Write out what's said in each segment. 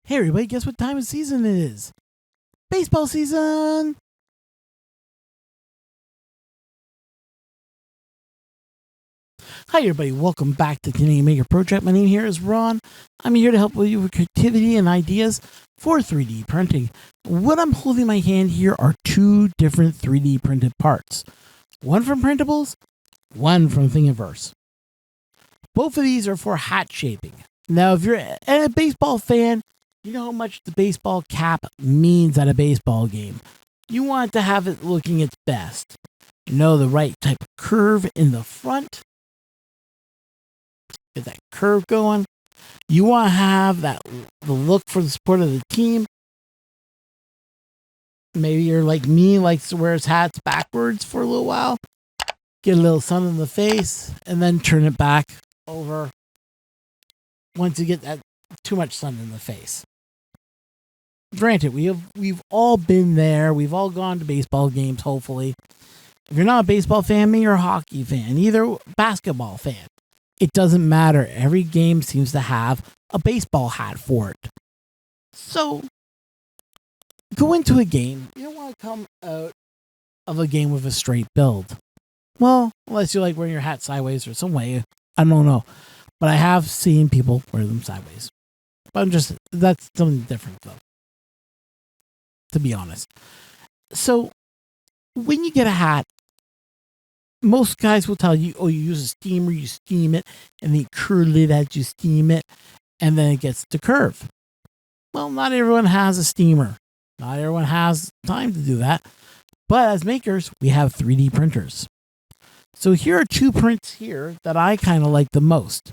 Hey everybody, guess what time of season it is? Baseball season! Hi everybody, welcome back to Canadian Maker Project. My name here is Ron. I'm here to help you with creativity and ideas for 3D printing. What I'm holding in my hand here are two different 3D printed parts. One from printables, one from Thingiverse. Both of these are for hat shaping. Now, if you're a baseball fan, you know how much the baseball cap means at a baseball game. You want to have it looking its best. You know the right type of curve in the front. Get that curve going. You want to have the look for the support of the team. Maybe you're like me, likes to wear his hats backwards for a little while. Get a little sun in the face, and then turn it back over once you get that too much sun in the face. Granted, we've all been there. We've all gone to baseball games, hopefully. If you're not a baseball fan, maybe you're a hockey fan, either basketball fan. It doesn't matter. Every game seems to have a baseball hat for it. So, go into a game. You don't want to come out of a game with a straight build. Well, unless you like wearing your hat sideways or some way. I don't know. But I have seen people wear them sideways. But that's something different though, to be honest. So, when you get a hat, most guys will tell you, oh, you use a steamer, you steam it, and then you curl it as you steam it, and then it gets to curve. Well, not everyone has a steamer. Not everyone has time to do that. But as makers, we have 3D printers. So here are two prints here that I kind of like the most.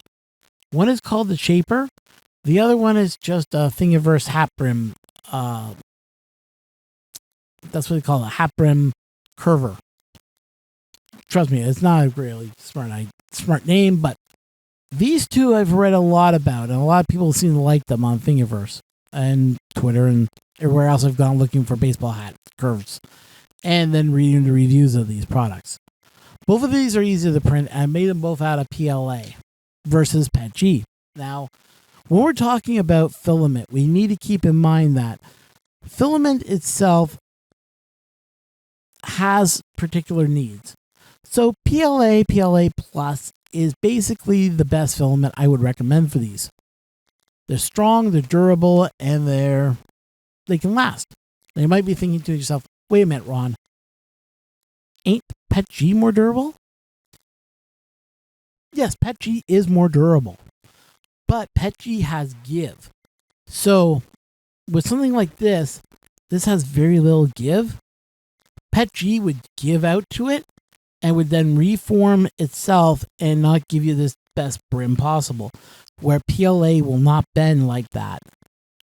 One is called the Shaper. The other one is just a Thingiverse hat brim. That's what they call it, hat brim curver. Trust me, it's not a really smart name, but these two I've read a lot about, and a lot of people seem to like them on Thingiverse and Twitter and everywhere else I've gone looking for baseball hat curves, and then reading the reviews of these products. Both of these are easy to print, and I made them both out of PLA versus PETG. Now, when we're talking about filament, we need to keep in mind that filament itself has particular needs. So PLA Plus is basically the best filament I would recommend for these. They're strong, they're durable, and they can last. Now you might be thinking to yourself, wait a minute, Ron, ain't PETG more durable? Yes, PETG is more durable, but PETG has give. So with something like this has very little give. PETG would give out to it and would then reform itself and not give you this best brim possible, where PLA will not bend like that.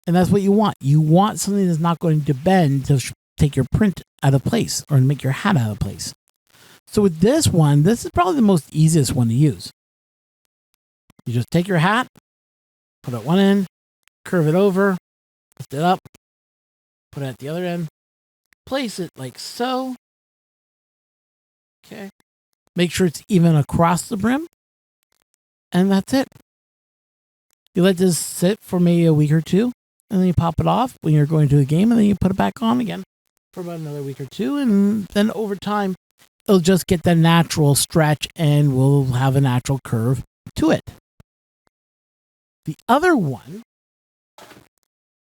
And that's what you want. You want something that's not going to bend to take your print out of place or make your hat out of place. So with this one, this is probably the most easiest one to use. You just take your hat, put it at one end, curve it over, lift it up, put it at the other end, place it like so. Okay. Make sure it's even across the brim. And that's it. You let this sit for maybe a week or two, and then you pop it off when you're going to a game, and then you put it back on again for about another week or two, and then over time, it'll just get the natural stretch, and we'll have a natural curve to it. The other one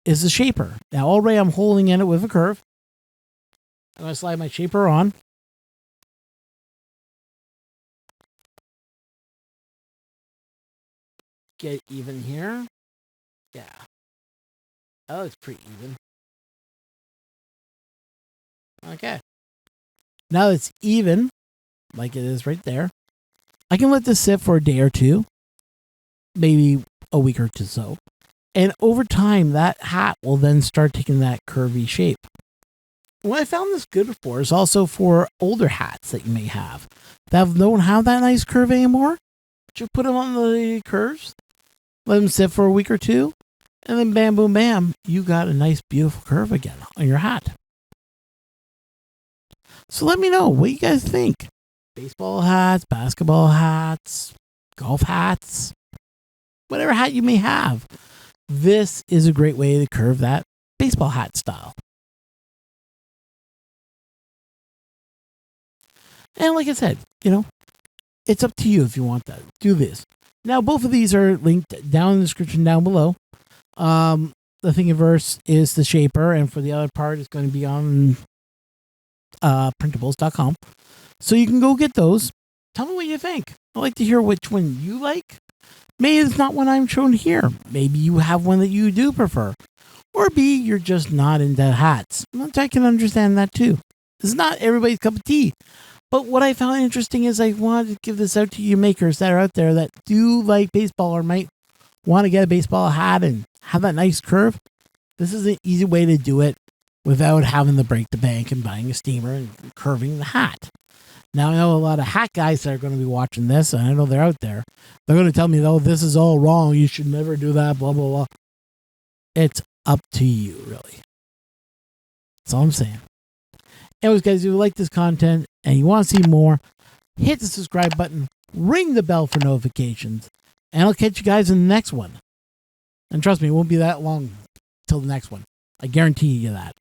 is the Shaper. Now, already I'm holding in it with a curve. I'm going to slide my Shaper on. Get even here. Yeah. That looks pretty even. Okay. Now it's even, like it is right there. I can let this sit for a day or two, maybe a week or two so. And over time, that hat will then start taking that curvy shape. What I found this good for is also for older hats that you may have that don't have that nice curve anymore. But you put them on the curves, let them sit for a week or two, and then bam, boom, bam, you got a nice, beautiful curve again on your hat. So let me know what you guys think. Baseball hats, basketball hats, golf hats, whatever hat you may have. this is a great way to curve that baseball hat style. And like I said, it's up to you if you want that. Do this. Now, both of these are linked down in the description down below. The Thingiverse is the shaper, and for the other part, it's going to be on printables.com. So you can go get those. Tell me what you think. I'd like to hear which one you like. Maybe it's not one I'm showing here. Maybe you have one that you do prefer. Or B, you're just not into hats. Which I can understand that too. It's not everybody's cup of tea. But what I found interesting is I wanted to give this out to you makers that are out there that do like baseball or might want to get a baseball hat and have that nice curve. This is an easy way to do it without having to break the bank and buying a steamer and curving the hat. Now, I know a lot of hat guys that are going to be watching this, and I know they're out there. They're going to tell me, oh, this is all wrong. You should never do that, blah, blah, blah. It's up to you, really. That's all I'm saying. Anyways, guys, if you like this content and you want to see more, hit the subscribe button, ring the bell for notifications, and I'll catch you guys in the next one. And trust me, it won't be that long till the next one. I guarantee you that.